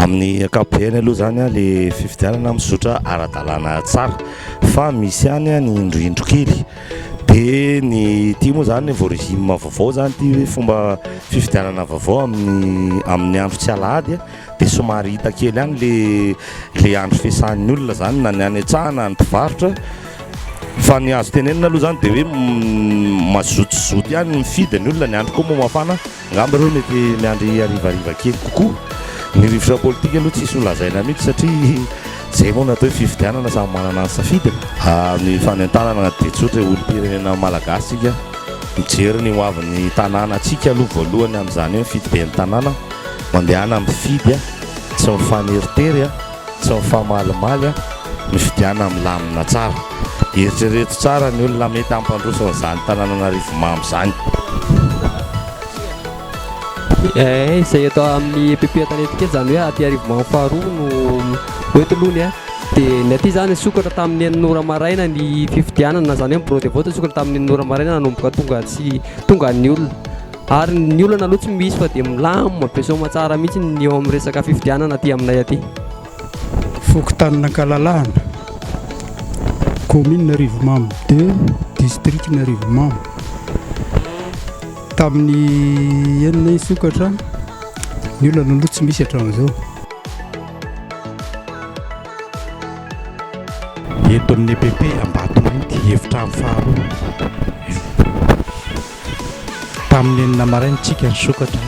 amin'ny ankapobeny aloha zany a le fifidianana mizotra ara-dalàna tsara fa misy ihany a ny indroindro kely de ny ty moa zany vao régime vaovao zany ty fomba fifidianana vaovao amin'ny andro tsy alahady a de somary hita kely ihany le andro fiasan'ny olona zany na ny any an-tsaha na ny mpivarotra fa ny azo tenenina aloha zany de hoe mazotozoto ihany mifidy ny olona ny andro koa moa mafana ngamba reo mety miandry arivariva kely kokoa ny rivotra politika aloha tsisy olazaina mihitsy satria zay moa natao hoe fifidianana samy manana ny safidy ny fanentanana de tsotra olo-pirenena malagasy sika mijery ny hoavin'ny tanàna atsika aloha voalohany amin'izany hoe mifidy be ny tanàna mandehana mifidy a tsy mifaneritery a tsy mifamalimaly a mifidiana milamina tsara eritrereto tsara ny olona mety ampandroso n'izany tanànan'Arivo mamy zany. Izay atao amin'ny EPP tanety zany hoe aty Arivo mamy faharoa no hoentolohany a dia ny aty zany sokatra tamin'ny enin'ora maraina ny fifidianana zany hoe bureau de vote sokatra tamin'ny enin'ora maraina nanomboka tonga ny olona ary ny olana aloha tsy misy fa dia milamina be soma tsara mihitsy ny eo amin'ny resaka fifidianana aty aminay aty. Fokotanana Kalalahana, commune Arivo mamy 2, district Arivo mamy. Tamin'ny enina sokatra ny olana aloha tsy misy hatramin'izao. Eto amin'ny EPP Ambatomainty efitrano faharoa tamin'ny enina maraintsika ny sokatra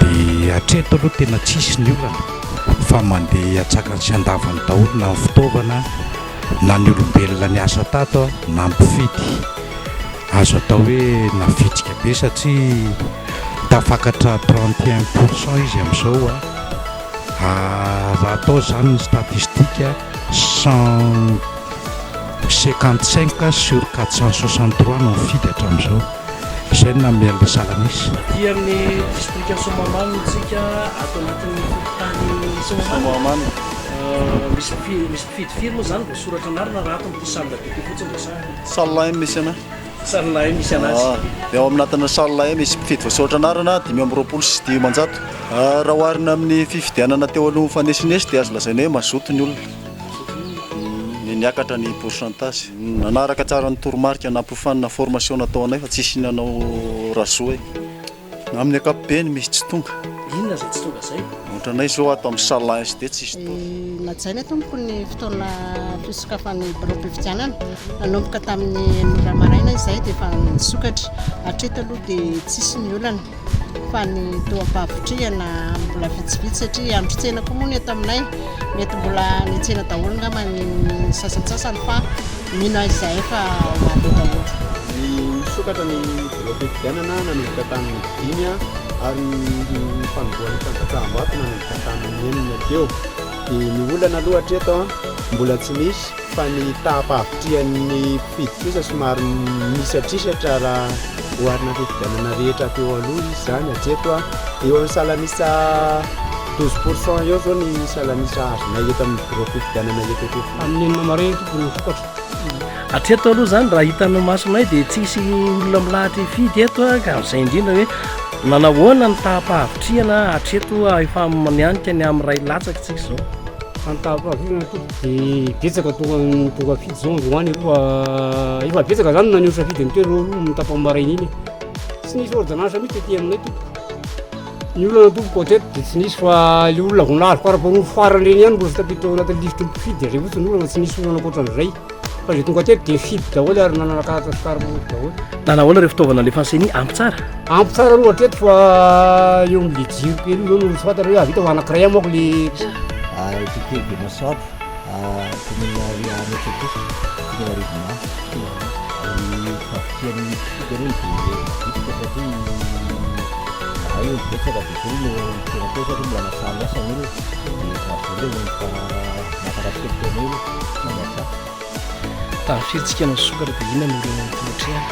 dia hatreto aloha tena tsisy ny olana fa mandeha hatsakany sy andavany daholo na ny fitaovana na ny olombelona ny asa tato na mpifidy azo atao hoe navitsika be satria tafakatra 31% izy amin'izao raha atao zany ny statistika 155 sur 463 no mifidy hatramin'izao izay na miala salanisy ty amin'ny district Somamamy tsika ato anatin'ny fokotany Somamamy misy mpifidy firy moa zany voasoratra anarina raha ato amin'ity salina bebe fotsiny salina misy ana salina misy anazy dia ao amin'atana salina misy mpifidy voasoratra anarina 520 sy 1000 raha oharina amin'ny fifidianana teo aloha fanesinесy dia azo lazaina hoe mazoto ny olona niakatra ny pourcentage nanaraka tsara ny toromarika nampifanina formation natao anay fa tsisy nanao rasoa amin'ny ankapobeny misy tsy tonga inona zay tsy tonga zay ohatranay zao ato amin'ny salin sy dia tsisy tonga najaina tompoko ny fotoana fisokafan'ny bureau fifidianana nanomboka tamin'ny enora maraina izay dia efa nisokatra hatreto aloha dia tsisy ny olana fa ny toam-pavotriana mbola vitsivitsy satria andro tsena koa moa ny eto aminay mety mbola ny tsena daholo ngamba ny sasatsasany fa mino izay efa hoavy daholo. Ny sokatra ny bureau fifidianana nanomboka tamin'ny 5 ary ny fanombohan'ny fanjakam-bato nanomboka tamin'ny 4 teo dia ny olana aloha hatreto mbola tsy misy fa ny taham-pavotrian'ny mpifidy kosa somary misatrisatra raha oharina fifidianana rehetra teo aloha izy zany hatreto eo amin'ny salanisa 12% eo zao ny salanisa azonay eto amin'ny bureau fifidianana eto amin'ny enina maraina tompony sokatra hatreto aloha zany raha hitanao masonay dia tsisy olona milahatra hifidy eto ka amin'izay indrindra hoe nanahoana ny taham-pahavotriana hatreto efa nianika ny amin'ny ray latsaka tsika zao antaham-pahavotriana dia betsaka tonga fidy zao androany aloha efa betsaka zany naniotra fidy ny toerana aloha mitapamaraina iny tsy nisy ordonnance mihitsy ety aminay tompoko ny olona tompoko ateto dia tsy nisy fa le olona vonazy paraporony farany reny ihany mbola fitapitao anatin'ny livre mpifidy zay fotsiny olana tsy nisy olana ankoatran'izay fa zay tonga teto dia fidy daholo ary nananakahatra fikaramo daholo nanahoana rehefa fitaovana le fanseny ampy tsara aloha hatreto fa eo amin'le jiro kely io zao no tsy fantatra hoe avita fa anankiray amako le Équipé de Massab, commune Arivo tafiritsika no sokatra dia inona no olona nytoetrehana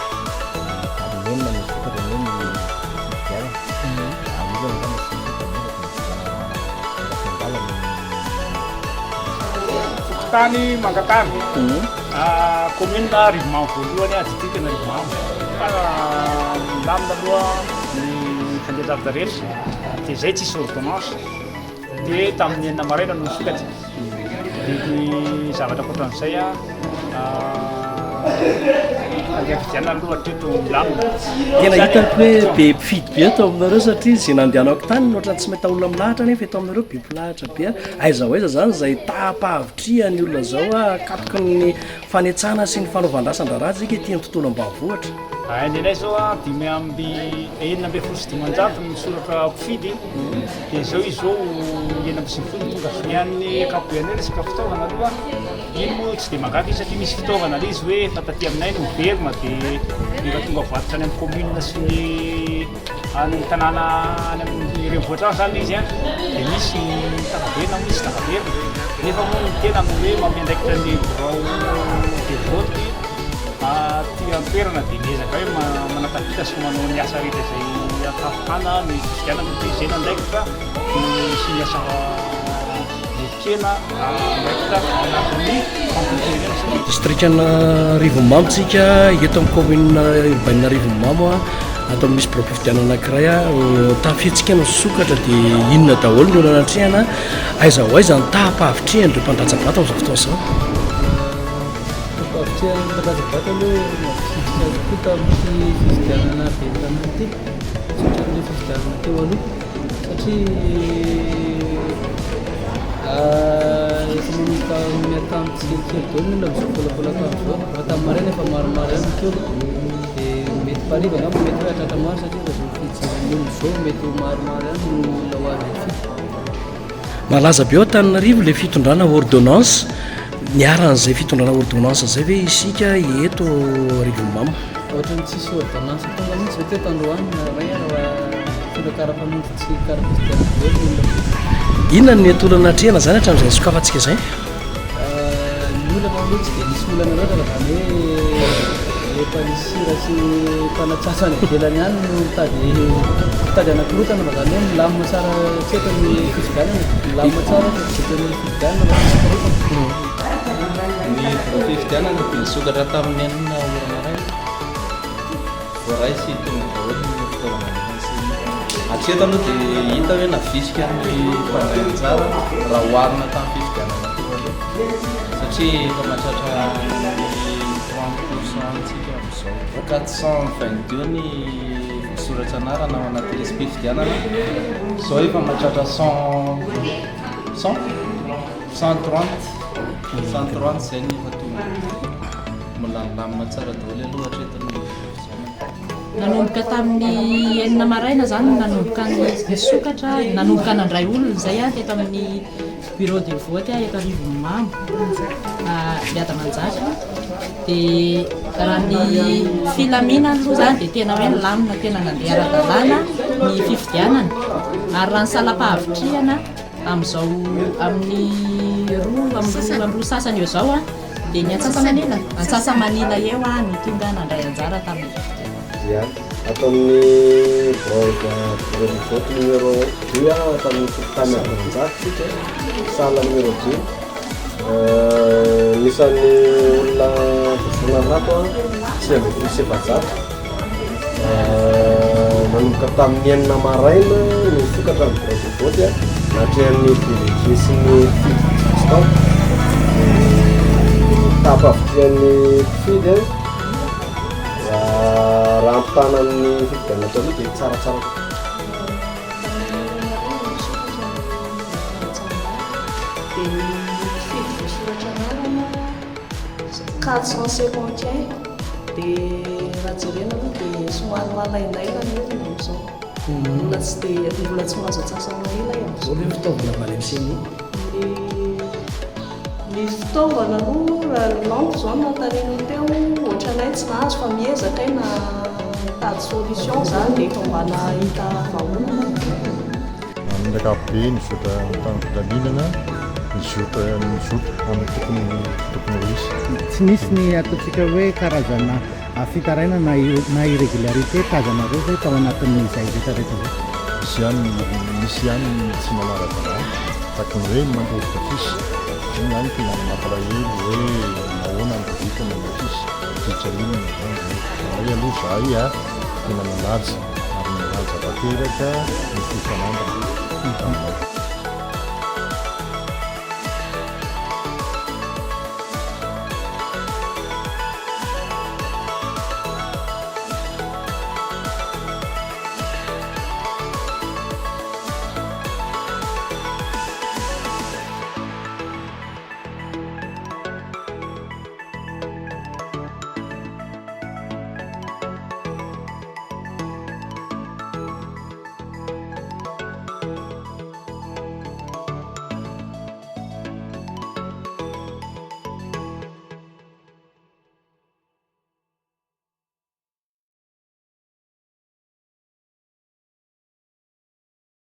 tany Mangatany commune Arivo mamy voalohany district na Arivo mamy milamina aloha ny fandehatra rehetra dia zay tsisy ordonnance dia tamin'ny enina maraina no sokatra ny zavatra koatran'izay fidianana aloha hatreto milamina tena hitako hoe be mpifidy be atao aminareo satria zay nandehanako tany nohatrany tsy mahita olona milahatra nefa eto aminareo be mpilahatra be aiza ho aiza zany zay tapa-havitria ny olona zao akatoky ny fanetsana sy ny fanaovandrasan-draraha tsika ety amin'ny tontolo ambanivohitra nenay zao 5 sy dimanjato misoratra mpifidy dia zao izy zao 9 tonga fian'ny akapobeanay resaka fitaovana aloha iny moa tsy dia magaty izy satria misy fitaovana le izy hoe efa taty aminay no miverina dia efa tonga voatotra any amin'ny commune sy ny tanàna any amin'ny renivohitra zany izy dia misy takaverina misy takaverina nefa moa ny tena hoe mamiandraikitra ny birao devoty ty amperana dia miezaka hoe manatapita sy manao ny asa rehetra izay atafana ny fidianana zena ndraikitra sy ny asa lekena ndraikitra anatin'ny fampidirana distrikana Rivomambotsika eto amin'ny commune urbaine Rivomamo atao misy bloc fidianana anankiray tafitsika no sokatra dia inona daholo ny olana anatrehana aiza ho aiza ny tapa-havitrihany ireo mpandratsabata amin'izao fotoana izao Bata aloha mafisidika koa tamin'ny fifidianana bentanana ty satria fifidianana teo aloha satria miatamin'ny tsikelikely daholo ny olona amin'izao bolapolaka amin'izao raha tamin'ny maraina efa maromaro ihany keo dia mety pariva angamba mety hoe hatratra maro satria raha zao fidian'ny olona zao mety maromaro ihany no olona ho avy fidy malaza be ao Antananarivo le fitondrana ordonnance niaran'izay fitondrana ordonnance zay hoe isika eto Rivomamo ohatrany tsisy ordonnance tonga mihitsy hoe teo tandroany ray filo karafamonjy tsy karafidianana daholo olona inona ny atolana atrehana zany hatramin'izay sokafantsika zay ny olana aloha tsy dia misy olana loatra raha zany hoe efa nisira sy mpanatrasany avelany ihany no mitady anankirotana raha zany hoe milamina tsara tsy eto ny fifidianana milamina tsara eto ny fifidianana raha ny fifidianana dia nisokatra tamin'ny enina orana ray voaray sy tonga daholo ny fitaovana defansiny hatreto aloha dia hita hoe navisika ny fandrayan-tsara raha oharina tamin'ny fifidianana teo aloha satria efa mahatratra 30% tsika amin'izao 422 ny soratra anarana ao anaty resy-pifidianana zao efa mahatratra 130 zay ny efa tonga milamina tsara daholo aloha hatretony nanomboka tamin'ny enina maraina zany nanomboka ny sokatra nanomboka nandray olona zay teto amin'ny bureau de vote eto Rivomamo miada manjatra dia raha ny filamina aloha zany dia tena hoe lamina tena nandeha ara-dalàna ny fifidianana ary raha ny salam-pahavitriana amin'izao amin'ny roa sasany eo zao dia ny antsasamanila eo ny tonga nandray anjara tamin'ny fifidianana ataon'ny vote numéro 2 ataon'ny fototany avanjafika sala numéro 2 nisan'ny olona sonanato tsy ambifolo sy efajato manomboka tamin'ny enina maraina ny sokatra ny bureau de vote natrehan'ny délégué sy ny fidistao tapavitrian'ny mpifidy raha ampitana amin'ny fifidianana tao aloha dia tsaratsara 451 dia raha jerena aloha dia somary malaindaina ny olona amin'izao olona tsy dia mbola tsy mahazo atsasana ela amin'izao ny fitaovana valemseny ny fitaovana aloha raha lampo zao nantarena teo ohatranay tsy nahazo fa miezaka na tady solution zany dia efa mba nahita vahoana amin'ny ankapobeny mizotra tamin'ny fitalinana mizotra amin'ny tokony ho isy tsy misy ny ataontsika hoe karazana fitaraina na irrégularité tazanareo zay tao anatin'izay rehetrarehetra zay misy ihany tsy manaraka raha takony hoe mandrovitra fisy iny ihany tena mampalahelo hoe nahoana ny vitana na fisy fitsarinana hoe aloha zahay tena nalaza ary nalaza vateraka ny fifanandra